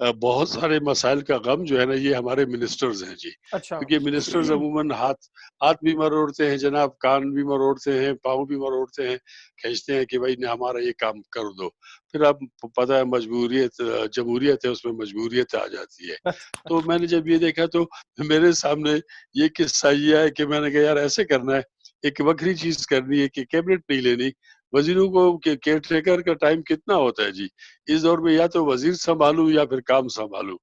بہت سارے مسائل کا غم جو ہے نا یہ ہمارے منسٹرز ہیں جی. اچھا. کیونکہ منسٹرز عموماً ہاتھ بھی مروڑتے ہیں جناب, کان بھی مروڑتے ہیں, پاؤں بھی مروڑتے ہیں, کھینچتے ہیں کہ بھائی ہمارا یہ کام کر دو. پھر اب پتہ ہے مجبوریت, جمہوریت ہے, اس میں مجبوریت آ جاتی ہے. تو میں نے جب یہ دیکھا تو میرے سامنے یہ قصہ یہ ہے کہ میں نے کہا یار ایسے کرنا ہے, ایک وکری چیز کرنی ہے کہ کیبنٹ نہیں لینی. وزیروں کو کیئر ٹیکر کا ٹائم کتنا ہوتا ہے جی اس دور میں, یا تو وزیر سنبھالوں یا پھر کام سنبھالوں.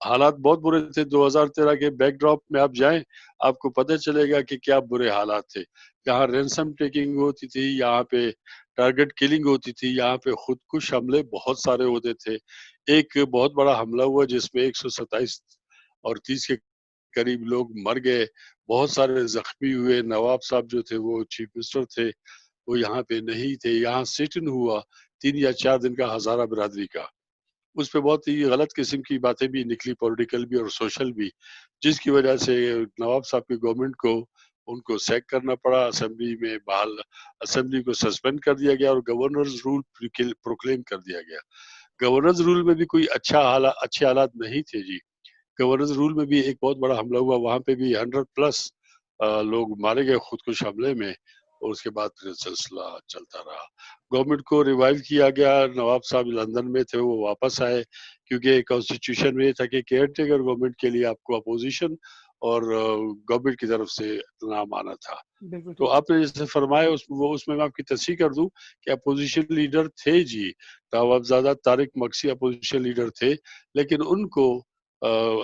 حالات بہت برے تھے 2013 کے بیک ڈراپ میں, آپ جائیں آپ کو پتہ چلے گا کہ کیا برے حالات تھے. یہاں رینسم ٹیکنگ ہوتی تھی, یہاں پہ ٹارگٹ کلنگ ہوتی تھی, یہاں پہ خودکش حملے بہت سارے ہوتے تھے. ایک بہت بڑا حملہ ہوا جس میں 127 اور 30 کے قریب لوگ مر گئے, بہت سارے زخمی ہوئے. نواب صاحب جو تھے وہ چیف منسٹر تھے, وہ یہاں پہ نہیں تھے. یہاں سیٹن ہوا 3 یا 4 دن کا ہزارہ برادری کا, اس پہ بہت ہی غلط قسم کی باتیں بھی نکلی, پولیٹیکل بھی اور سوشل بھی, جس کی وجہ سے نواب صاحب کی گورنمنٹ کو ان کو سیک کرنا پڑا. اسمبلی میں بحال, اسمبلی کو سسپینڈ کر دیا گیا اور گورنرز رول پروکلیم کر دیا گیا. گورنرز رول میں بھی کوئی اچھے حالات نہیں تھے جی. گورنرز رول میں بھی ایک بہت بڑا حملہ ہوا, وہاں پہ بھی 100+ لوگ مارے گئے خودکش حملے میں, اور اس کے بعد پھر سلسلہ چلتا رہا. گورنمنٹ کو ریوائیو کیا گیا, نواب صاحب لندن میں تھے, وہ واپس آئے کیونکہ کانسٹیٹیوشن میں یہ تھا کہ کیئر ٹیکر گورنمنٹ کے لیے آپ کو اپوزیشن اور گورنمنٹ کی طرف سے انعام آنا تھا. تو آپ نے جیسے فرمایا اس میں آپ کی تصحیح کر دوں کہ اپوزیشن لیڈر تھے جی, نوابزادہ طارق مکسی اپوزیشن لیڈر تھے, لیکن ان کو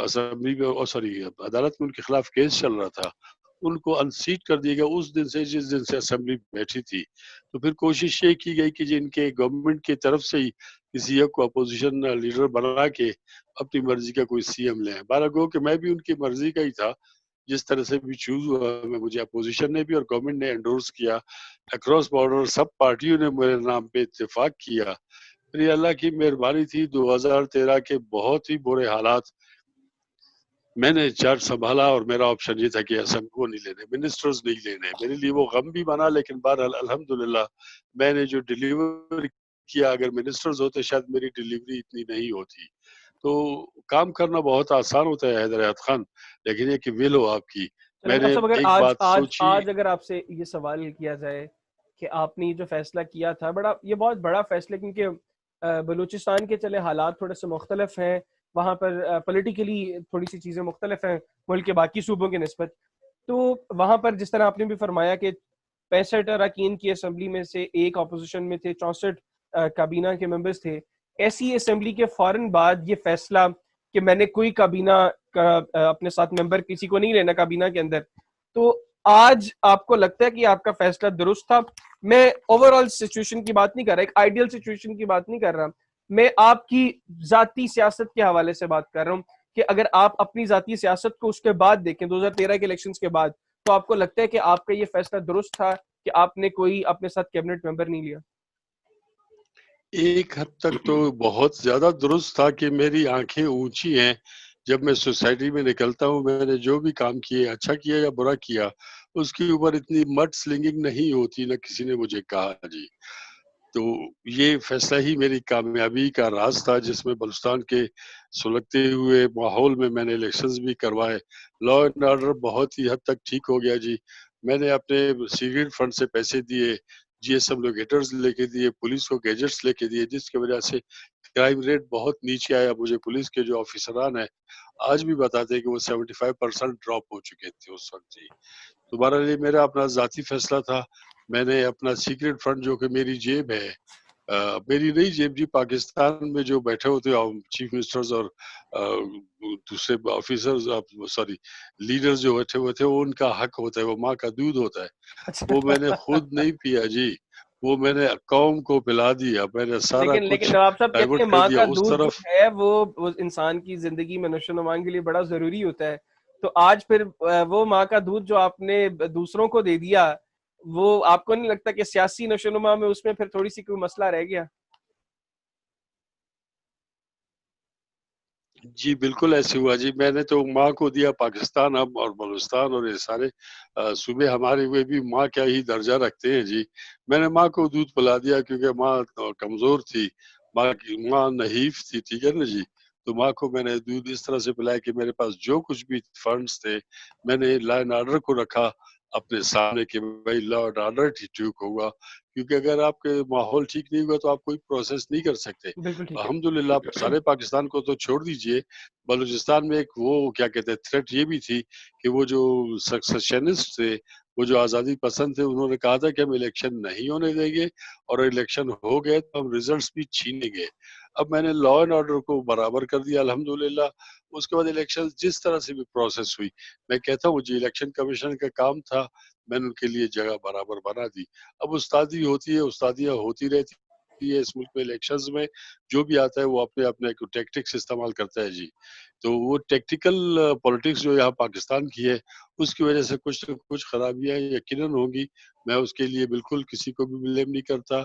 اسمبلی میں سوری عدالت میں ان کے خلاف کیس چل رہا تھا, ان کو انسیٹ کر دیا گیا اس دن سے جس دن سے اسمبلی بیٹھی تھی. تو پھر کوشش یہ کی گئی کہ جن کے گورنمنٹ کی طرف سے ہی کسی ایک کو اپوزیشن لیڈر بنا کے اپنی مرضی کا کوئی سی ایم لیں. بارہ گو کہ میں بھی ان کی مرضی کا ہی تھا, جس طرح سے بھی چوز ہوا میں, مجھے اپوزیشن نے بھی اور گورنمنٹ نے انڈورس کیا. اکراس بارڈر سب پارٹیوں نے میرے نام پہ اتفاق کیا. پھر یہ اللہ کی مہربانی تھی, 2013 کے بہت ہی برے حالات میں نے چارج سنبھالا, اور میرا آپشن یہ تھا کہ اسم کو نہیں لینے, منسٹرز نہیں لینے. میرے لیے وہ غم بھی بنا, لیکن بہرحال الحمدللہ میں نے جو ڈیلیور کیا, اگر منسٹرز ہوتے شاید میری ڈیلیوری اتنی نہیں ہوتی. تو کام کرنا بہت آسان ہوتا ہے حیدر حیات خان, لیکن یہ کہ ول ہو آپ کی. میں نے اگر ایک بات سوچی, آج اگر آپ سے یہ سوال کیا جائے کہ آپ نے جو فیصلہ کیا تھا, یہ بہت بڑا فیصلہ, کیونکہ بلوچستان کے چلے حالات تھوڑے سے مختلف ہیں, وہاں پر پولیٹیکلی تھوڑی سی چیزیں مختلف ہیں ملک کے باقی صوبوں کے نسبت. تو وہاں پر جس طرح آپ نے بھی فرمایا کہ 65 اراکین کی اسمبلی میں سے ایک اپوزیشن میں تھے, 64 کابینہ کے ممبرز تھے. ایسی اسمبلی کے فوراً بعد یہ فیصلہ کہ میں نے کوئی کابینہ کا اپنے ساتھ ممبر کسی کو نہیں لینا کابینہ کے اندر, تو آج آپ کو لگتا ہے کہ آپ کا فیصلہ درست تھا؟ میں اوور آل سچویشن کی بات نہیں کر رہا, ایک آئیڈیل سچویشن کی بات نہیں کر رہا, میں آپ کی ذاتی سیاست کے حوالے سے بات کر رہا ہوں کہ اگر آپ اپنی ذاتی سیاست کو اس کے بعد دیکھیں 2013 کے الیکشنز کے بعد, تو آپ کو لگتا ہے کہ آپ کا یہ فیصلہ درست تھا کہ آپ نے کوئی اپنے ساتھ کیبنٹ ممبر نہیں لیا؟ ایک حد تک تو بہت زیادہ درست تھا کہ میری آنکھیں اونچی ہیں. جب میں سوسائٹی میں نکلتا ہوں, میں نے جو بھی کام کیے, اچھا کیا یا برا کیا, اس کے اوپر اتنی مڈ سلنگنگ نہیں ہوتی, نہ کسی نے مجھے کہا جی. تو یہ فیصلہ ہی میری کامیابی کا راز تھا, جس میں بلوچستان کے سلگتے ہوئے ماحول میں نے الیکشنز بھی کروائے. لا اینڈ آرڈر بہت ہی حد تک ٹھیک ہو گیا جی. میں نے اپنے سیکرٹ فنڈ سے پیسے دیے, جی ایس ایم لوکیٹرز لے کے دیے, پولیس کو گیجٹس لے کے دیے, جس کی وجہ سے کرائم ریٹ بہت نیچے آیا. مجھے پولیس کے جو آفیسران ہیں آج بھی بتاتے ہیں کہ وہ 75% ڈراپ ہو چکے تھے اس وقت جی. دوبارہ یہ میرا اپنا ذاتی فیصلہ تھا. میں نے اپنا سیکرٹ فنڈ جو کہ میری جیب ہے, میری نہیں جیب جی, پاکستان میں جو بیٹھے ہوتے چیف منسٹرز اور دوسرے آفیسرز سوری لیڈرز جو بیٹھے ہوئے تھے, وہ ان کا حق ہوتا ہے, وہ ماں کا دودھ ہوتا ہے, وہ میں نے خود نہیں پیا جی, وہ میں نے قوم کو پلا دیا. میں نے سارا لیکن کچھ نواب صاحب کہتے ہیں ڈائیورٹ کر ماں دیا کا اس دودھ جو طرف. ہے وہ انسان کی زندگی میں نشو و نما کے لیے بڑا ضروری ہوتا ہے. تو آج پھر وہ ماں کا دودھ جو آپ نے دوسروں کو دے دیا, وہ آپ کو نہیں لگتا کہ سیاسی نشو و نما میں اس میں پھر تھوڑی سی کوئی مسئلہ رہ گیا؟ جی بالکل ایسے ہوا جی. میں نے تو ماں کو دیا پاکستان اب, اور بلوچستان اور یہ سارے صوبے ہمارے ہوئے بھی ماں کیا ہی درجہ رکھتے ہیں جی. میں نے ماں کو دودھ پلا دیا کیونکہ ماں کمزور تھی, ماں نحیف تھی, ٹھیک ہے نا جی. تو ماں کو میں نے دودھ اس طرح سے پلایا کہ میرے پاس جو کچھ بھی فنڈز تھے میں نے لا اینڈ آرڈر کو رکھا اپنے سامنے کہ بھائی لا اینڈ آرڈر ٹھیک ہوگا، کیونکہ اگر آپ کے ماحول ٹھیک نہیں ہوگا تو آپ کوئی پروسیس نہیں کر سکتے. بالکل ٹھیک ہے. الحمدللہ سارے پاکستان کو تو چھوڑ دیجئے، بلوچستان میں ایک وہ کیا کہتے ہیں تھریٹ یہ بھی تھی کہ وہ جو سکسیشنسٹ تھے، وہ جو آزادی پسند تھے، انہوں نے کہا تھا کہ ہم الیکشن نہیں ہونے دیں گے، اور الیکشن ہو گئے تو ہم ریزلٹس بھی چھینیں گے. اب میں نے لا اینڈ آرڈر کو برابر کر دیا الحمدللہ. اس کے بعد الیکشن جس طرح سے بھی پروسیس ہوئی، میں کہتا ہوں جی الیکشن کمیشن کا کام تھا، میں نے ان کے لیے جگہ برابر بنا دی. اب استادی ہوتی ہے، استادیاں ہوتی رہتی ہے اس ملک میں. الیکشنز میں جو بھی آتا ہے وہ اپنے اپنے ٹیکٹکس استعمال کرتا ہے جی. تو وہ ٹیکٹیکل پولیٹکس جو یہاں پاکستان کی ہے، اس کی وجہ سے کچھ نہ کچھ خرابیاں یقیناً ہوں گی. میں اس کے لیے بالکل کسی کو بھی بلیم نہیں کرتا.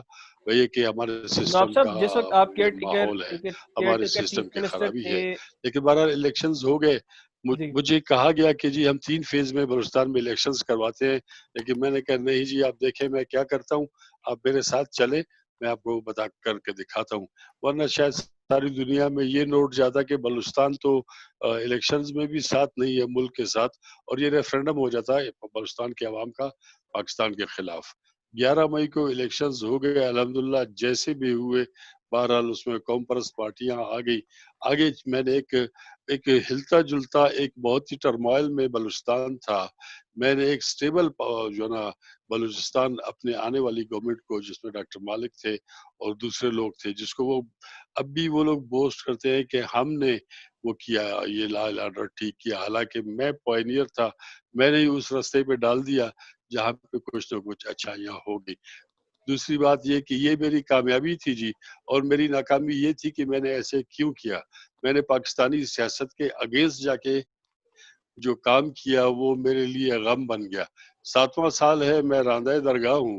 یہ کہ ہمارے نواب سسٹم کا صاحب جس وقت آپ کیئر ٹیکر ماحول ہے، ہمارے چیف سسٹم کی منسٹر خرابی تھے. ہے. لیکن بہرحال الیکشنز ہو گئے. جی مجھے کہا گیا کہ جی ہم 3 فیز میں بلوچستان میں الیکشنز کرواتے ہیں، لیکن میں نے کہا نہیں جی آپ دیکھیں میں کیا کرتا ہوں، آپ میرے ساتھ چلیں، میں آپ کو بتا کر کے دکھاتا ہوں. ورنہ شاید ساری دنیا میں یہ نوٹ جاتا کہ بلوچستان تو الیکشنز میں بھی ساتھ نہیں ہے ملک کے ساتھ، اور یہ ریفرینڈم ہو جاتا ہے بلوچستان کے عوام کا پاکستان کے خلاف. 11 مئی کو الیکشنز ہو گئے الحمدللہ جیسے بھی ہوئے. بہرحال اس میں قوم پرست پارٹیاں آ گئی آگے. میں نے ایک ہلتا جلتا ایک بہت ہی ٹرموائل میں بلوچستان تھا. میں نے ایک سٹیبل جو نا بلوچستان اپنے آنے والی گورنمنٹ کو، جس میں ڈاکٹر مالک تھے اور دوسرے لوگ تھے، جس کو وہ اب بھی وہ لوگ بوسٹ کرتے ہیں کہ ہم نے وہ کیا، یہ لا اینڈ آرڈر ٹھیک کیا، حالانکہ میں پائنیئر تھا. میں نے اس راستے پہ ڈال دیا جہاں پہ کچھ نہ کچھ اچھائیاں ہوگی. دوسری بات یہ کہ یہ میری کامیابی تھی جی، اور میری ناکامی یہ تھی کہ میں نے ایسے کیوں کیا. میں نے پاکستانی سیاست کے اگینسٹ جا کے جو کام کیا وہ میرے لیے غم بن گیا. 7واں سال ہے، میں راندہ درگاہ ہوں.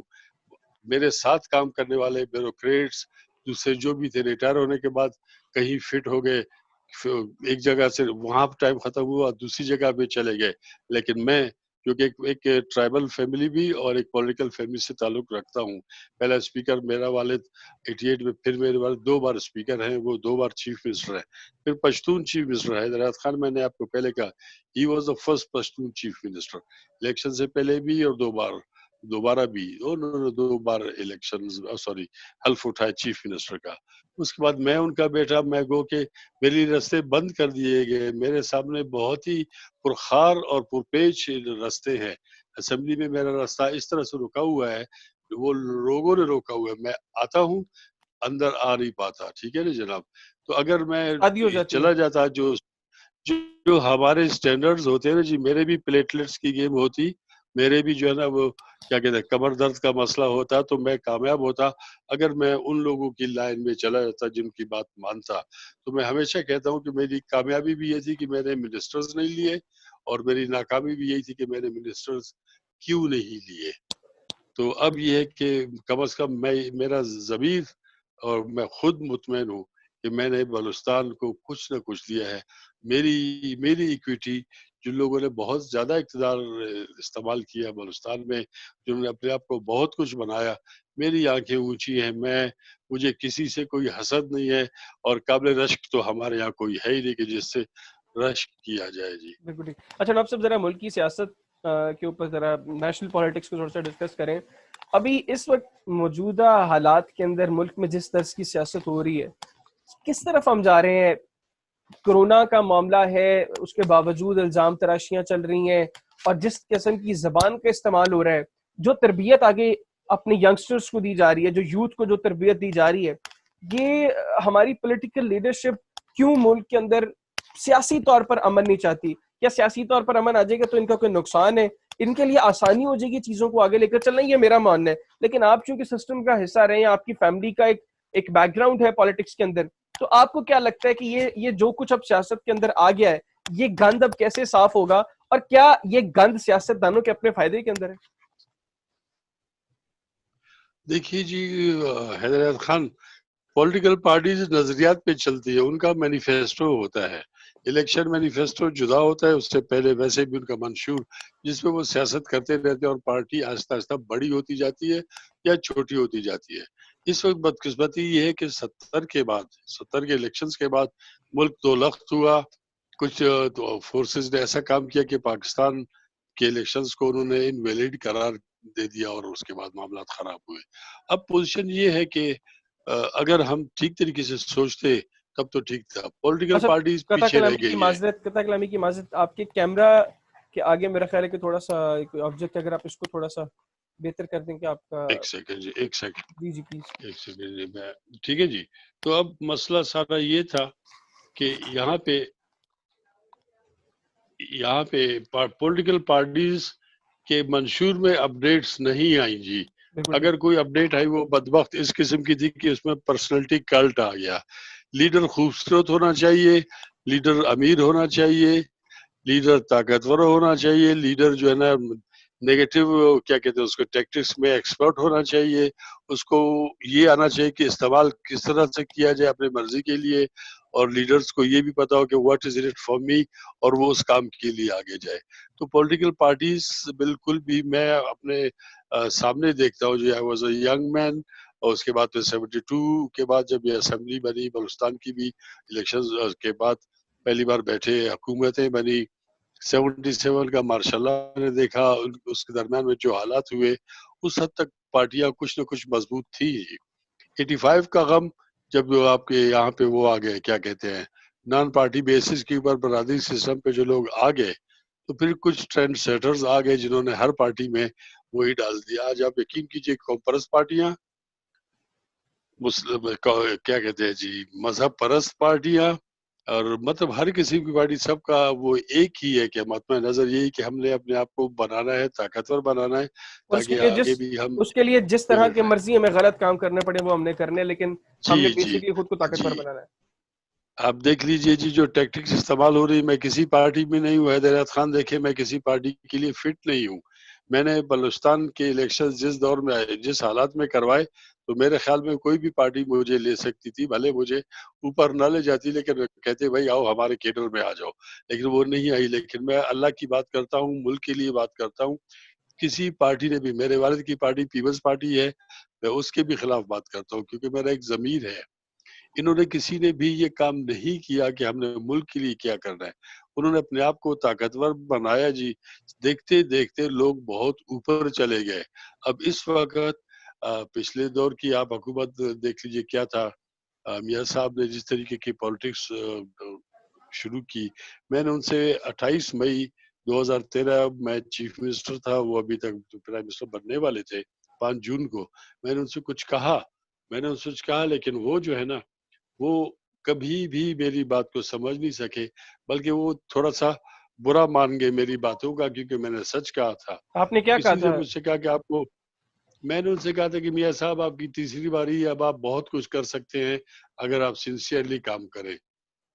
میرے ساتھ کام کرنے والے بیوروکریٹس دوسرے جو بھی تھے ریٹائر ہونے کے بعد کہیں فٹ ہو گئے، ایک جگہ سے وہاں ٹائم ختم ہوا دوسری جگہ پہ چلے گئے. لیکن میں کیونکہ ایک ٹرائبل فیملی بھی اور ایک پولیٹیکل فیملی سے تعلق رکھتا ہوں. پہلا اسپیکر میرا والد 88 میں، پھر میرے والد 2 بار اسپیکر ہیں، وہ 2 بار چیف منسٹر ہیں. پھر پشتون چیف منسٹر حیدرآباد خان، میں نے آپ کو پہلے کہا he was the first Pashtun chief minister. Election سے پہلے بھی اور دوبارہ بھی انہوں نے 2 بار الیکشن حلف اٹھایا چیف منسٹر کا. اس کے بعد میں ان کا بیٹا، میں گو کہ میری راستے بند کر دیے گئے. میرے سامنے بہت ہی پرخار اور پرپیچ راستے ہیں. اسمبلی میں میرا راستہ اس طرح سے رکا ہوا ہے، وہ لوگوں نے روکا ہوا ہے. میں آتا ہوں اندر آ نہیں پاتا. ٹھیک ہے نا جناب. تو اگر میں عادی ہو جاتی ہے. چلا جاتا جو ہمارے سٹینڈرڈز ہوتے ہیں نا جی، میرے بھی پلیٹلیٹس کی گیم ہوتی، میرے بھی جو ہے نا وہ کیا کہتے ہیں کمر درد کا مسئلہ ہوتا، تو میں کامیاب ہوتا اگر میں ان لوگوں کی لائن میں چلا جاتا جن کی بات مانتا. تو میں ہمیشہ کہتا ہوں کہ میری کامیابی بھی یہ تھی کہ میں نے منسٹرز نہیں لیے، اور میری ناکامی بھی یہی تھی کہ میں نے منسٹرز کیوں نہیں لیے. تو اب یہ ہے کہ کم از کم میرا ضمیر اور میں خود مطمئن ہوں کہ میں نے بلوچستان کو کچھ نہ کچھ دیا ہے. میری ایکویٹی جن لوگوں نے بہت زیادہ اقتدار استعمال کیا بلوچستان میں، جنہوں نے اپنے آپ کو بہت کچھ بنایا، میری آنکھیں اونچی ہیں. مجھے کسی سے کوئی حسد نہیں ہے، اور قابل رشک تو ہمارے یہاں کوئی ہے ہی نہیں کہ جس سے رشک کیا جائے جی. بالکل ٹھیک. اچھا نواب صاحب ذرا ملکی سیاست کے اوپر ذرا نیشنل پالیٹکس کو تھوڑا سا ڈسکس کریں. ابھی اس وقت موجودہ حالات کے اندر ملک میں جس طرح کی سیاست ہو رہی ہے، کس طرف ہم جا رہے ہیں؟ کورونا کا معاملہ ہے، اس کے باوجود الزام تراشیاں چل رہی ہیں، اور جس قسم کی زبان کا استعمال ہو رہا ہے، جو تربیت آگے اپنے ینگسٹرز کو دی جا رہی ہے، جو یوتھ کو جو تربیت دی جا رہی ہے، یہ ہماری پولیٹیکل لیڈرشپ کیوں ملک کے اندر سیاسی طور پر امن نہیں چاہتی؟ کیا سیاسی طور پر امن آ جائے گا تو ان کا کوئی نقصان ہے؟ ان کے لیے آسانی ہو جائے گی چیزوں کو آگے لے کر چلنا؟ یہ میرا ماننا ہے. لیکن آپ چونکہ سسٹم کا حصہ رہے ہیں، آپ کی فیملی کا ایک بیک گراؤنڈ ہے پالیٹکس کے اندر، تو آپ کو کیا لگتا ہے کہ یہ جو کچھ اب سیاست کے اندر آ گیا ہے، یہ گند اب کیسے صاف ہوگا، اور کیا یہ گند سیاست دانوں کے اپنے فائدے کے اندر ہے؟ دیکھیے جی حیدرآباد خان، پولیٹیکل پارٹیز نظریات پہ چلتی ہے، ان کا مینیفیسٹو ہوتا ہے. الیکشن مینیفیسٹو جدا ہوتا ہے اس سے پہلے ویسے بھی ان کا منشور جس پہ وہ سیاست کرتے رہتے ہیں، اور پارٹی آہستہ آہستہ بڑی ہوتی جاتی ہے یا چھوٹی ہوتی جاتی ہے. اس وقت بدقسمتی یہ ہے کہ 70 کے الیکشنز کے بعد ملک دو لخت ہوا. کچھ فورسز نے ایسا کام کیا کہ پاکستان کے الیکشنز کو انہوں نے انویلڈ قرار دے دیا، اور اس کے بعد معاملات خراب ہوئے. اب پوزیشن یہ ہے کہ اگر ہم ٹھیک طریقے سے سوچتے تب تو ٹھیک تھا. پولیٹیکل اچھا، پارٹیز پیچھے رہ گئی ہیں. قطع کلامی کی معذرت، آپ کے کیمرہ کے آگے میرا خیال ہے کہ تھوڑا سا کوئی آبجیکٹ، اگر آپ اس کو تھوڑا سا بہتر کر دیں کہ آپ کا. ایک سیکنڈ جی، ایک سیکنڈ، جی جی پلیز. ایک سیکنڈ جی. میں ٹھیک ہے جی. تو اب مسئلہ سارا یہ تھا کہ یہاں پہ پولیٹیکل پارٹیز کے منشور میں اپڈیٹس نہیں آئیں جی. اگر کوئی اپڈیٹ آئی وہ بدبخت اس قسم کی تھی کہ اس میں پرسنلٹی کلٹ آ گیا. لیڈر خوبصورت ہونا چاہیے، لیڈر امیر ہونا چاہیے، لیڈر طاقتور ہونا چاہیے، لیڈر جو ہے نا نیگیٹو کیا کہتے ہیں اس کو ٹیکٹکس میں ایکسپرٹ ہونا چاہیے، اس کو یہ آنا چاہیے کہ استعمال کس طرح سے کیا جائے اپنے مرضی کے لیے، اور لیڈرز کو یہ بھی پتا ہو کہ what is it for me, اور وہ اس کام کے لیے آگے جائے. تو پولیٹیکل پارٹیز بالکل بھی میں اپنے سامنے دیکھتا ہوں جو I was a young man, اور اس کے بعد پھر 72 کے بعد جب یہ اسمبلی بنی بلوچستان کی بھی الیکشن کے بعد پہلی بار بیٹھے، حکومتیں بنی. 77 کا ماشاء اللہ نے دیکھا، اس کے درمیان میں جو حالات ہوئے اس حد تک پارٹیاں کچھ نہ کچھ مضبوط تھی. 85 کا غم جب آپ کے یہاں پہ وہ آ گئے کیا کہتے ہیں نان پارٹی بیسس کے اوپر برادری سسٹم پہ جو لوگ آ گئے، تو پھر کچھ ٹرینڈ سیٹرز آ گئے جنہوں نے ہر پارٹی میں وہی ڈال دیا. آج آپ یقین کیجئے قوم پرست پارٹیاں، مسلم کیا کہتے ہیں جی مذہب پرست پارٹیاں، اور مطلب ہر کسی کی پارٹی سب کا وہ ایک ہی ہے کہ مطمئن نظر یہی کہ ہم نے اپنے آپ کو بنانا ہے، طاقتور بنانا ہے، اور اس کے تاکہ لیے آگے بھی ہم اس کے لیے جس طرح کی مرضی ہمیں غلط کام کرنے پڑے وہ ہم نے کرنے، لیکن ہم نے جی جی بیسکلی خود کو طاقتور جی. بنانا ہے. آپ دیکھ لیجئے جی جو ٹیکٹکس استعمال ہو رہی، میں کسی پارٹی میں نہیں ہوں. حیدرآباد خان دیکھے، میں کسی پارٹی کے لیے فٹ نہیں ہوں. میں نے بلوچستان کے الیکشن جس دور میں آئے، جس حالات میں کروائے، تو میرے خیال میں کوئی بھی پارٹی مجھے لے سکتی تھی، بھلے مجھے اوپر نہ لے جاتی، لیکن کہتے بھائی آؤ ہمارے کیڈر میں آ جاؤ، لیکن وہ نہیں آئی. لیکن میں اللہ کی بات کرتا ہوں، ملک کے لیے بات کرتا ہوں. کسی پارٹی نے بھی، میرے والد کی پارٹی پیپلز پارٹی ہے، میں اس کے بھی خلاف بات کرتا ہوں کیونکہ میرا ایک ضمیر ہے. انہوں نے کسی نے بھی یہ کام نہیں کیا کہ ہم نے ملک کے لیے کیا کرنا ہے. انہوں نے اپنے آپ کو طاقتور بنایا جی. دیکھتے دیکھتے لوگ بہت اوپر چلے گئے. اب اس وقت پچھلے دور کی آپ حکومت دیکھ لیجئے کیا تھا. میاں صاحب نے جس طریقے کی پالیٹکس شروع کی، میں نے ان سے 28 مئی 2013 میں چیف منسٹر تھا، وہ ابھی تک پرائم منسٹر بننے والے تھے 5 جون کو. میں نے ان سے کچھ کہا لیکن وہ جو ہے نا وہ کبھی بھی میری بات کو سمجھ نہیں سکے، بلکہ وہ تھوڑا سا برا مان گئے میری باتوں کا، کیونکہ میں نے سچ کہا تھا. آپ نے کیا کہا کسی نے تھا؟ مجھ سے کہا کہ آپ کو، میں نے ان سے کہا تھا کہ میاں صاحب آپ کی تیسری باری ہے، اب آپ بہت کچھ کر سکتے ہیں اگر آپ سنسیئرلی کام کریں.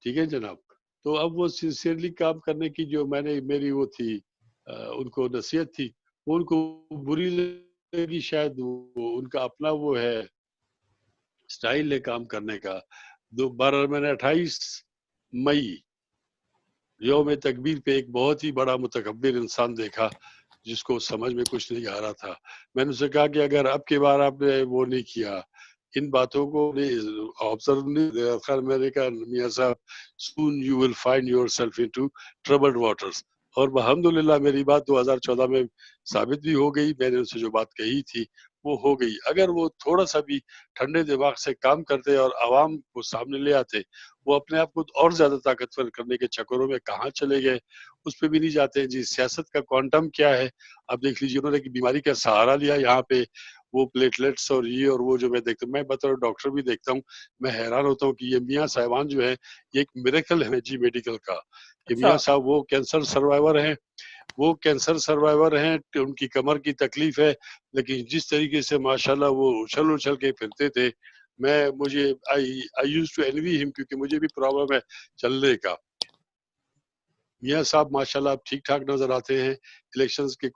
ٹھیک ہے جناب. تو اب وہ سنسیئرلی کام کرنے کی جو میں نے میری وہ تھی ان کو نصیحت تھی، وہ ان کو بری لگی شاید. وہ ان کا اپنا وہ ہے سٹائل ہے کام کرنے کا. 28 مئی یوم تکبیر پہ ایک بہت ہی بڑا متکبر انسان دیکھا جس کو سمجھ میں کچھ نہیں آ رہا تھا. میں نے اسے کہا کہ اگر اب کی بار آپ نے وہ نہیں کیا، ان باتوں کو آبزرو نہیں خیر، میں نے کہا میاں صاحب soon you will find yourself into troubled waters. اور الحمدللہ میری بات 2014 میں ثابت بھی ہو گئی. میں نے ان سے جو بات کہی تھی وہ ہو گئی. اگر وہ تھوڑا سا بھی ٹھنڈے دماغ سے کام کرتے اور عوام کو سامنے لے آتے، وہ اپنے آپ کو اور زیادہ طاقتور کرنے کے چکروں میں کہاں چلے گئے، اس پہ بھی نہیں جاتے. جی سیاست کا کوانٹم کیا ہے آپ دیکھ لیجیے. انہوں نے بیماری کا سہارا لیا یہاں پہ، وہ پلیٹلیٹس اور یہ اور وہ جو میں دیکھتا ہوں، میں بطور ڈاکٹر بھی دیکھتا ہوں، میں حیران ہوتا ہوں کہ یہ میاں صاحبان جو ہے یہ ایک میریکل ہے جی میڈیکل کا. کہ اچھا، میاں صاحب وہ کینسر سروائیور ہیں، ان کی کمر کی تکلیف ہے، لیکن جس طریقے سے ماشاءاللہ وہ اچھل کے پھرتے تھے، مجھے I used to envy him کیونکہ مجھے بھی پرابلم ہے چلنے کا. میاں صاحب ماشاءاللہ اب ٹھیک ٹھاک نظر آتے ہیں. الیکشنز کے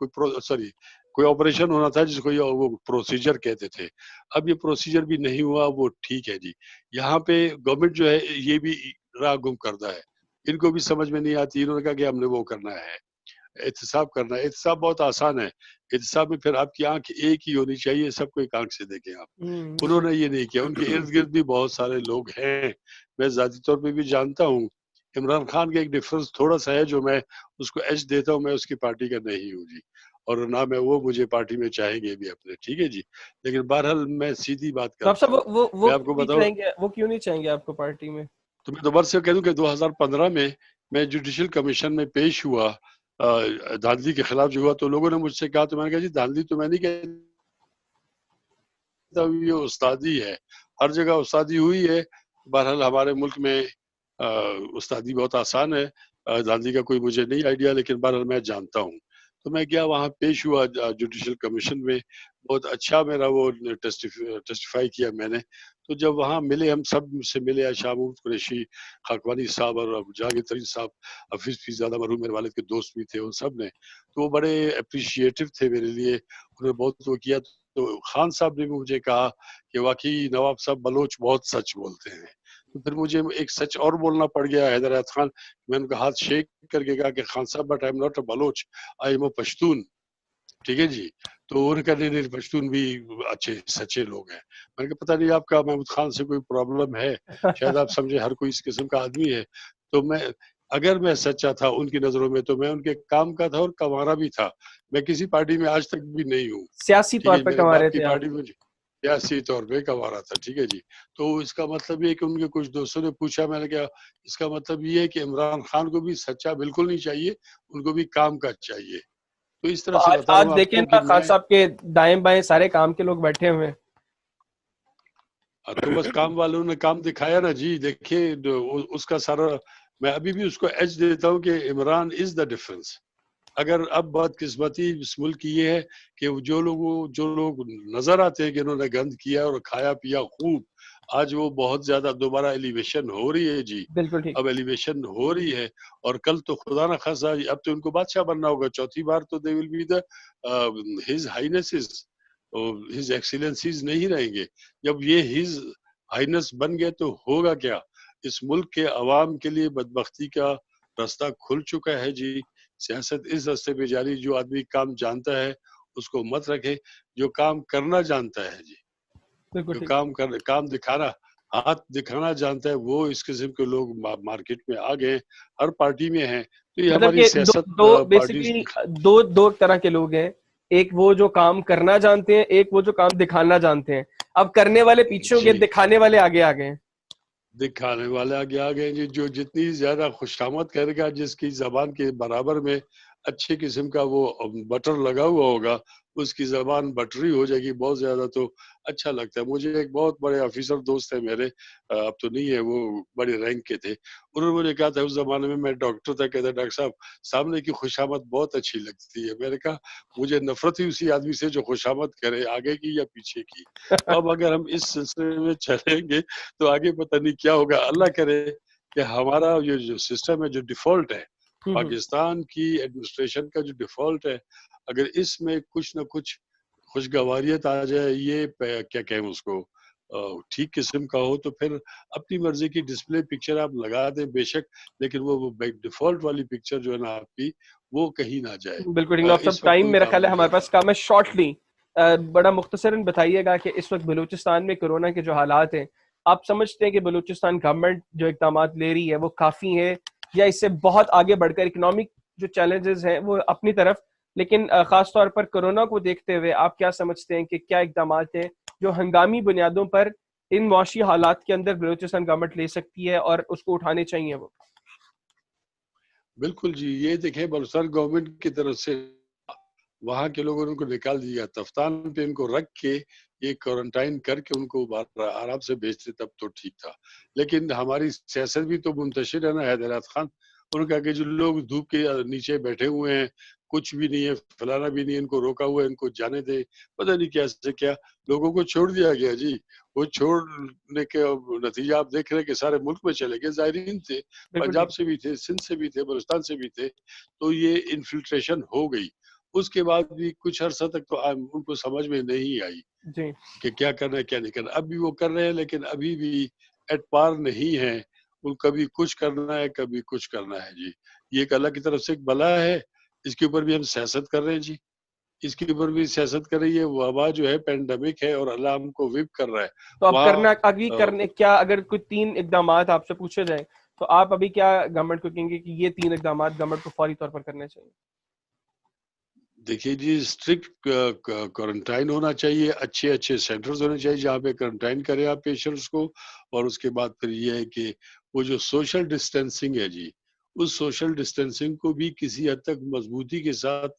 کوئی آپریشن ہونا تھا جس کو وہ پروسیجر کہتے تھے. اب یہ پروسیجر بھی نہیں ہوا, وہ ٹھیک ہے جی. یہاں پہ گورنمنٹ جو ہے یہ بھی راہ گم کردہ ہے, ان کو بھی سمجھ میں نہیں آتی. انہوں نے کہا کہ ہم نے وہ کرنا ہے, احتساب کرنا ہے. احتساب بہت آسان ہے, احتساب میں پھر آپ کی آنکھ ایک ہی ہونی چاہیے, سب کو ایک آنکھ سے دیکھیں آپ. انہوں نے یہ نہیں کیا. ان کے ارد گرد بھی بہت سارے لوگ ہیں, میں ذاتی طور پہ بھی جانتا ہوں. عمران خان کا ایک ڈفرنس تھوڑا سا ہے جو میں اس کو ایج دیتا ہوں, میں اس کی پارٹی کا نہیں ہوں جی, اور نہ میں وہ مجھے پارٹی میں چاہیں گے بھی اپنے, ٹھیک ہے جی. لیکن بہرحال میں سیدھی بات تو آپ کرتا سب ہوں, وہ میں آپ کو کیوں نہیں بتاؤں. چاہیں گے, وہ کیوں نہیں چاہیں گے آپ کو پارٹی میں؟ تو میں دوبارہ سے کہہ دوں کہ 2015 میں جوڈیشل کمیشن میں پیش ہوا, دھاندلی کے خلاف جو ہوا, تو لوگوں نے مجھ سے کہا, تو میں نے کہا جی دھاندلی تو میں نہیں کہتا, یہ استادی ہے, ہر جگہ استادی ہوئی ہے. بہرحال ہمارے ملک میں استادی بہت آسان ہے, دھاندلی کا کوئی مجھے نہیں آئیڈیا, لیکن بہرحال میں جانتا ہوں. تو میں گیا, وہاں پیش ہوا جوڈیشل کمیشن میں, بہت اچھا میرا وہ ٹیسٹیفائی کیا میں نے. تو جب وہاں ملے, ہم سب سے ملے, شامود قریشی, خاکوانی صاحب اور جہانگیر ترین صاحب, حفیظ زیادہ مرحوم میرے والد کے دوست بھی تھے, ان سب نے, تو وہ بڑے اپریشیٹو تھے میرے لیے, انہوں نے بہت وہ کیا. تو خان صاحب نے بھی مجھے کہا کہ واقعی نواب صاحب بلوچ بہت سچ بولتے ہیں. تو پھر مجھے ایک سچ اور بولنا پڑ گیا, حیدر آیت خان, میں ان کا ہاتھ شیک کر کے کہا کہ خان صاحب but I am not a Baloch, I am a Pashtun, ٹھیک ہے جی. تو ان کا نہیں, پشتون بھی اچھے سچے لوگ ہیں. میں نے کہا پتہ نہیں آپ کا محمود خان سے کوئی پرابلم ہے, شاید آپ سمجھے ہر کوئی اس قسم کا آدمی ہے. تو اگر میں سچا تھا ان کی نظروں میں, تو میں ان کے کام کا تھا اور کمارا بھی تھا. میں کسی پارٹی میں آج تک بھی نہیں ہوں, سیاسی ٹھیک طور ہے, پہ میرے کما رہے باپ کی تھے آپ؟ پارٹی میں سیاسی طور پہ کما رہا تھا, ٹھیک ہے جی. تو اس کا مطلب یہ کہ ان کے کچھ دوستوں نے پوچھا, میں نے کہا اس کا مطلب یہ ہے کہ عمران خان کو بھی سچا بالکل نہیں چاہیے, ان کو بھی کام کا چاہیے. تو اس طرح تو سے آج بتا رہا آج ہوں آپ دیکھیں کو کہ نا, خان میں, صاحب کے دائیں بائیں سارے کام کے لوگ بیٹھے ہوئے ہیں. تو بس کام والوں نے کام دکھایا نا جی. دیکھیے اس کا سارا, میں ابھی بھی اس کو ایج دیتا ہوں کہ عمران از دا ڈفرنس. اگر اب بدقسمتی اس ملک کی یہ ہے کہ جو لوگ نظر آتے ہیں کہ انہوں نے گند کیا اور کھایا پیا خوب, آج وہ بہت زیادہ دوبارہ ایلیویشن ہو رہی ہے جی. بالکل ٹھیک. اب ایلیویشن ہو رہی ہے, اور کل تو خدا نہ خاصا اب تو ان کو بادشاہ بننا ہوگا, چوتھی بار تو they will be the his highnesses, his excellencies نہیں رہیں گے. جب یہ ہز ہائینس بن گئے تو ہوگا کیا؟ اس ملک کے عوام کے لیے بدبختی کا راستہ کھل چکا ہے جی. سیاست اس راستے پہ جاری, جو آدمی کام جانتا ہے اس کو مت رکھے, جو کام کرنا جانتا ہے جی, بالکل جو ٹھیک. کام دکھانا, ہاتھ دکھانا جانتا ہے, وہ اس قسم کے لوگ مارکیٹ میں آ گئے, ہر پارٹی میں ہیں. تو یہ مطلب ہماری کہ سیاست دو پارٹیز بیسیکلی دو طرح کے لوگ ہیں, ایک وہ جو کام کرنا جانتے ہیں, ایک وہ جو کام دکھانا جانتے ہیں. اب کرنے والے پیچھے ہو گئے, جی, دکھانے والے آگے آ گئے ہیں. دکھانے والے آگے آ گئے جی. جو جتنی زیادہ خوشامد کرے گا, جس کی زبان کے برابر میں اچھے قسم کا وہ بٹر لگا ہوا ہوگا, اس کی زبان بٹری ہو جائے گی بہت زیادہ, تو اچھا لگتا ہے. مجھے ایک بہت بڑے آفیسر دوست ہیں میرے, اب تو نہیں ہے, وہ بڑے رینک کے تھے, انہوں نے مجھے کہا تھا اس زمانے میں ڈاکٹر تھا, کہتا ڈاکٹر صاحب سامنے کی خوشامد بہت اچھی لگتی ہے. میں نے کہا مجھے نفرت ہی اسی آدمی سے جو خوشامد کرے, آگے کی یا پیچھے کی. تو اب اگر ہم اس سلسلے میں چلیں گے تو آگے پتہ نہیں کیا ہوگا. اللہ کرے کہ ہمارا یہ جو سسٹم ہے, جو ڈیفالٹ ہے پاکستان کی ایڈمنسٹریشن کا, جو ڈیفالٹ ہے, اگر اس میں کچھ نہ کچھ خوشگواریت آ جائے, یہ کیا کہیں اس کو, ٹھیک قسم کا ہو, تو پھر اپنی مرضی کی ڈسپلے پکچر آپ لگا دیں بے شک, لیکن وہ ڈیفالٹ والی پکچر جو ہے نا آپ کی, وہ کہیں نہ جائے. بالکل ٹھیک. ڈاکٹر صاحب اس وقت ٹائم کوئی میرا کام خیال ہے نہیں ہمارے کرنا. پاس کام ہے, شارٹلی بڑا مختصراً بتائیے گا کہ اس وقت بلوچستان میں کورونا کے جو حالات ہیں, آپ سمجھتے ہیں کہ بلوچستان گورنمنٹ جو اقدامات لے رہی ہے وہ کافی ہیں, یا اس سے بہت آگے بڑھ کر اکنامک جو چیلنجز ہیں وہ اپنی طرف, لیکن خاص طور پر کورونا کو دیکھتے ہوئے آپ کیا سمجھتے ہیں کہ کیا اقدامات ہیں جو ہنگامی بنیادوں پر ان معاشی حالات کے اندر بلوچستان گورنمنٹ لے سکتی ہے اور اس کو اٹھانے چاہیے؟ وہ بالکل جی, یہ دیکھیں بلوچستان گورنمنٹ کی طرف سے وہاں کے لوگوں نے ان کو نکال دیا, تفتان پہ ان کو رکھ کے یہ کوارنٹائن کر کے ان کو آرام سے بھیجتے تب تو ٹھیک تھا. لیکن ہماری سیاست بھی تو منتشر ہے نا حیدر آیت خان, انہوں نے کہا کہ جو لوگ دھوپ کے نیچے بیٹھے ہوئے ہیں, کچھ بھی نہیں ہے, فلانا بھی نہیں, ان کو روکا ہوا ہے, ان کو جانے دے, پتہ نہیں کیسے کیا لوگوں کو چھوڑ دیا گیا جی. وہ چھوڑنے کے نتیجہ آپ دیکھ رہے ہیں کہ سارے ملک میں چلے گئے. زائرین تھے, بالکل ٹھیک. پنجاب سے بھی تھے, سندھ سے بھی تھے, بلوچستان سے بھی تھے, تو یہ انفلٹریشن ہو گئی. اس کے بعد بھی کچھ عرصہ تک تو ان کو سمجھ میں نہیں آئی جی کہ کیا کرنا ہے کیا نہیں کرنا. اب بھی وہ کر رہے ہیں لیکن ابھی بھی ایٹ پار نہیں ہے. ان کبھی کچھ کرنا ہے کبھی کچھ کرنا ہے جی. یہ ایک اللہ کی طرف سے ایک بلا ہے. اس کے اوپر بھی ہم سیاست کر رہے ہیں جی. اس کے اوپر بھی سیاست کر رہی ہے. وبا جو ہے پینڈیمک ہے اور اللہ ہم کو وپ کر رہا ہے. تو اب وہاں کرنا ابھی کرنے کیا، اگر کوئی 3 اقدامات آپ سے پوچھے جائیں تو آپ ابھی کیا گورنمنٹ کو کہیں گے کہ یہ 3 اقدامات گورنمنٹ کو فوری طور پر کرنے چاہیے؟ دیکھیے جی اسٹرکٹ کوارنٹائن ہونا چاہیے. اچھے سینٹرز ہونے چاہیے جہاں پہ کوارنٹائن کریں آپ پیشنٹس کو. اور اس کے بعد پھر یہ ہے کہ وہ جو سوشل ڈسٹینسنگ ہے جی، اس سوشل ڈسٹینسنگ کو بھی کسی حد تک مضبوطی کے ساتھ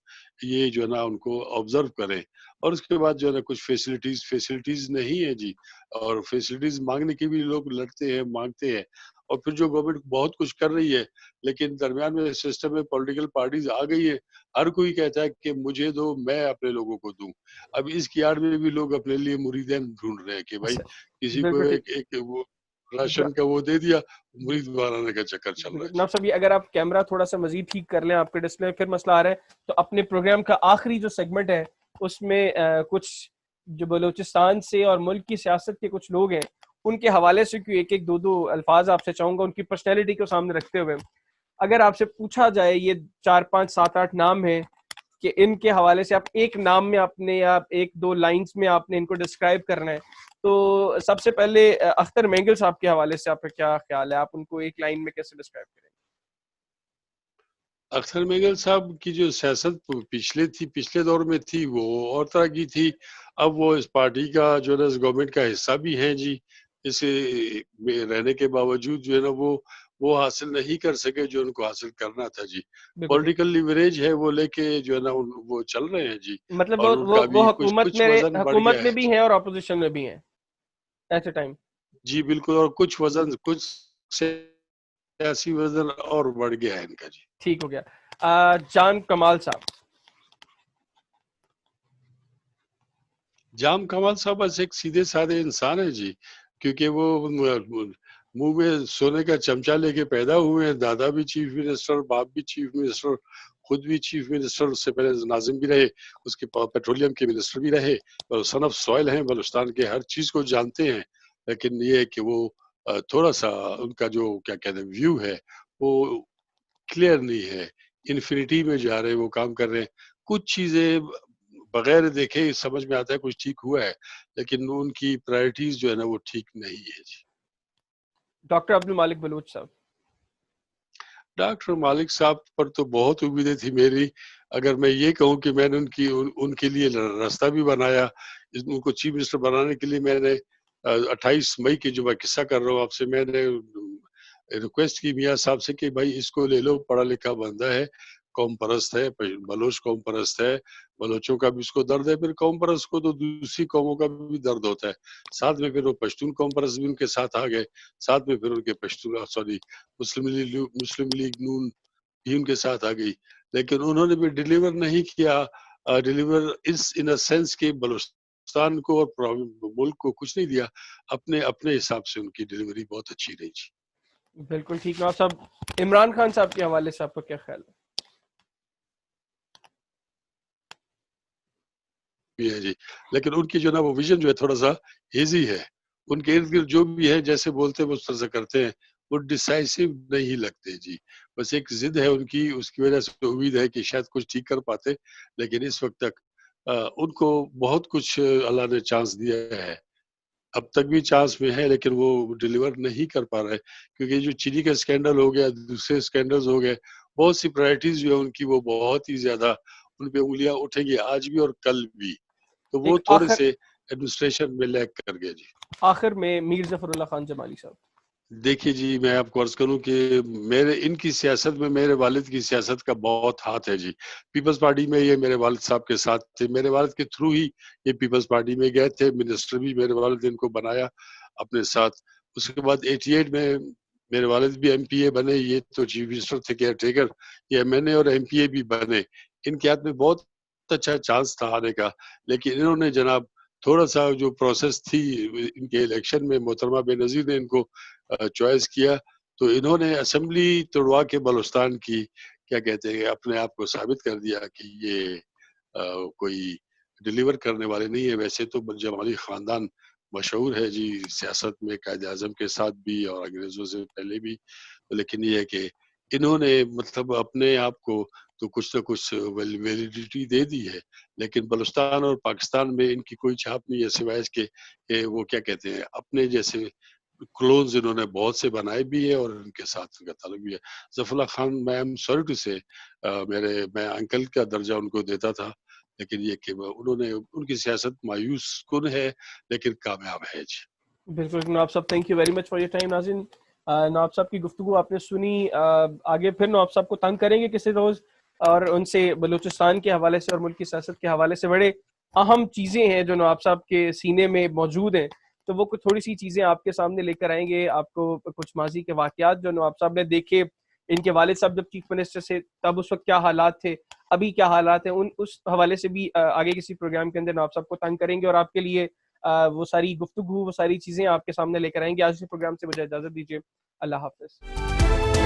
یہ جو ہے نا ان کو آبزرو کریں. اور اس کے بعد جو ہے نا کچھ فیسلٹیز نہیں ہے جی. اور فیسلٹیز مانگنے کے بھی لوگ لڑتے ہیں مانگتے ہیں. اور پھر جو گورنمنٹ بہت کچھ کر رہی ہے لیکن درمیان میں سسٹم میں پولیٹیکل پارٹیز آ گئی ہے. ہر کوئی کہتا ہے کہ مجھے دو میں اپنے لوگوں کو دوں. اب اس کی آڑ میں بھی لوگ اپنے لیے مریدین ڈھونڈ رہے ہیں کہ بھائی کسی کو بالکل ٹھیک. ایک وہ راشن کا وہ دے دیا، مرید بنانے کا چکر چل رہا ہے. ناصر صاحب اگر آپ کیمرہ تھوڑا سا مزید ٹھیک کر لیں، آپ کے ڈسپلے پھر مسئلہ آ رہا ہے. تو اپنے پروگرام کا آخری جو سیگمنٹ ہے اس میں کچھ جو بلوچستان سے اور ملک کی سیاست کے کچھ لوگ ہیں ان کے حوالے سے کوئی ایک دو الفاظ آپ سے چاہوں گا ان کی پرسنالٹی کو سامنے رکھتے ہوئے. اگر آپ سے پوچھا جائے یہ 4 5 7 8 نام ہیں کہ ان کے حوالے سے آپ ایک نام میں آپ نے یا 1 2 لائنز میں آپ نے ان کو ڈسکرائب کرنا ہے، تو سب سے پہلے اختر مینگل صاحب کے حوالے سے آپ کا کیا خیال ہے؟ آپ ان کو ایک لائن میں کیسے ڈسکرائب کریں گے؟ اختر مینگل صاحب کی جو سیاست پچھلے دور میں تھی وہ اور طرح کی تھی. اب وہ اس پارٹی کا جو ہے نا اس گورنمنٹ کا حصہ بھی ہیں جی. اسے رہنے کے باوجود جو ہے نا وہ حاصل نہیں کر سکے جو ان کو حاصل کرنا تھا جی. بالکل ٹھیک. پولیٹیکل لیوریج ہے وہ لے کے جو ہے نا وہ چل رہے ہیں جی. مطلب اور ان کا وہ بھی حکومت کچھ میں وزن بڑھ گیا میں ہے بھی جی. ہیں اور اپوزیشن میں بھی ہیں ایٹ اے ٹائم. جی بالکل. اور کچھ سیاسی وزن اور بڑھ گیا ہے ان کا جی. ٹھیک ہو گیا. جان کمال صاحب. جام کمال صاحب بس ایک سیدھے سادے انسان ہے جی. کیونکہ وہ منہ میں سونے کا چمچہ لے کے پیدا ہوئے ہیں. دادا بھی چیف منسٹر، باپ بھی چیف منسٹر، خود بھی چیف منسٹر، اس سے پہلے ناظم بھی رہے، اس کے پیٹرولیم کے منسٹر بھی رہے. سن آف سوائل ہیں، بلوچستان کے ہر چیز کو جانتے ہیں. لیکن یہ ہے کہ وہ تھوڑا سا ان کا جو کیا کہتے ہیں ویو ہے وہ کلیئر نہیں ہے. انفینٹی میں جا رہے وہ کام کر رہے ہیں. کچھ چیزیں بغیر دیکھے سمجھ میں آتا ہے کچھ ٹھیک ہوا ہے لیکن ان کی پرائرٹیز جو ہے نا وہ ٹھیک نہیں ہے جی. ڈاکٹر عبد المالک بلوچ صاحب. ڈاکٹر مالک صاحب پر تو بہت امیدیں تھی میری. اگر میں یہ کہوں کہ میں نے ان کے لیے راستہ بھی بنایا، ان کو چیف منسٹر بنانے کے لیے میں نے 28 مئی کی جو میں قصہ کر رہا ہوں آپ سے، میں نے ریکویسٹ کی میاں صاحب سے کہ بھائی اس کو لے لو، پڑھا لکھا بندہ ہے، قوم پرست ہے، بلوچ قوم پرست ہے، بلوچوں کا بھی اس کو درد ہے. پھر قوم پرست کو تو دوسری قوموں کا بھی درد ہوتا ہے. ساتھ میں پھر وہ پشتون قوم پرست بھی ان کے ساتھ آ گئے. ساتھ میں پھر ان کے مسلم لیگ نون بھی ان کے ساتھ آ گئی. لیکن انہوں نے بھی ڈیلیور نہیں کیا. ڈیلیور ان سینس کہ بلوچستان کو اور ملک کو کچھ نہیں دیا. اپنے حساب سے ان کی ڈیلیوری بہت اچھی رہی جی. بالکل ٹھیک. نواز صاحب عمران خان صاحب کے حوالے سے آپ کا کیا خیال ہے؟ ہے جی. لیکن ان کی جو نا وہ ویژن جو ہے تھوڑا سا ہیزی ہے. ان کے ارد گرد جو بھی ہے جیسے بولتے ہیں وہ اس طرح سے کرتے ہیں. وہ ڈیسائسو نہیں لگتے جی. بس ایک ضد ہے ان کی، اس کی وجہ سے امید ہے کہ شاید کچھ ٹھیک کر پاتے. لیکن اس وقت تک ان کو بہت کچھ اللہ نے چانس دیا ہے، اب تک بھی چانس میں ہے، لیکن وہ ڈیلیور نہیں کر پا رہے. کیونکہ جو چینی کا اسکینڈل ہو گیا، دوسرے اسکینڈلز ہو گئے، بہت سی پرائرٹیز جو ہے ان کی وہ بہت ہی زیادہ ان پہ انگلیاں اٹھیں گی آج بھی اور کل بھی. تو وہ ایک تھوڑے سے ایڈمنسٹریشن میں لیک کر گئے جی. آخر میں میر ظفر اللہ خان جمالی صاحب. دیکھیے جی میں آپ کو عرض کروں کہ ان کی سیاست میں میرے والد کی سیاست کا بہت ہاتھ ہے جی. پیپلز پارٹی میں یہ میرے والد صاحب کے ساتھ تھے. میرے والد کے تھرو ہی یہ پیپلز پارٹی میں گئے تھے. منسٹر بھی میرے والد نے ان کو بنایا اپنے ساتھ. اس کے بعد 88 میں میرے والد بھی ایم پی اے بنے. یہ تو چیف منسٹر تھے کیئر ٹیکر. یہ ایم این اے اور ایم پی اے بھی بنے. ان کے ہاتھ میں بہت اچھا چانس تھا آنے کا. لیکن انہوں نے جناب تھوڑا سا جو پروسیس تھی ان کے الیکشن میں، محترمہ بے نظیر نے ان کو چوائس کیا تو انہوں نے اسمبلی توڑوا کے بلوچستان کی کیا کہتے ہیں اپنے آپ کو ثابت کر دیا کہ یہ کوئی ڈیلیور کرنے والے نہیں ہے. ویسے تو جمالی خاندان مشہور ہے جی سیاست میں، قائد اعظم کے ساتھ بھی اور انگریزوں سے پہلے بھی، لیکن یہ ہے کہ انہوں نے مطلب اپنے آپ کو تو کچھ نہ کچھ ویلیڈیٹی دے دی ہے، لیکن بلوچستان اور پاکستان میں ان کی کوئی چھاپ نہیں ہے سوائے اس کے کہ وہ کیا کہتے ہیں اپنے جیسے کلونز انہوں نے بہت سے بنائے بھی ہیں اور ان کے ساتھ ان کا تعلق بھی ہے. ظفر اللہ خان میں ایم سوری ٹو سے میں انکل کا درجہ ان کو دیتا تھا، لیکن یہ کہ انہوں نے ان کی سیاست مایوس کن ہے لیکن کامیاب ہے جی. بالکل نواب صاحب، thank you very much for your time. ناظرین، نواب صاحب کی گفتگو آپ نے سنی. آگے پھر نواب صاحب کو تنگ کریں گے کسی روز، اور ان سے بلوچستان کے حوالے سے اور ملک کی سیاست کے حوالے سے بڑے اہم چیزیں ہیں جو نواب صاحب کے سینے میں موجود ہیں، تو وہ کچھ تھوڑی سی چیزیں آپ کے سامنے لے کر آئیں گے. آپ کو کچھ ماضی کے واقعات جو نواب صاحب نے دیکھے، ان کے والد صاحب جب چیف منسٹر سے تب اس وقت کیا حالات تھے، ابھی کیا حالات ہیں، اس حوالے سے بھی آگے کسی پروگرام کے اندر نواب صاحب کو تنگ کریں گے اور آپ کے لیے وہ ساری گفتگو، وہ ساری چیزیں آپ کے سامنے لے کر آئیں گے. آج کے پروگرام سے مجھے اجازت دیجیے. اللہ حافظ.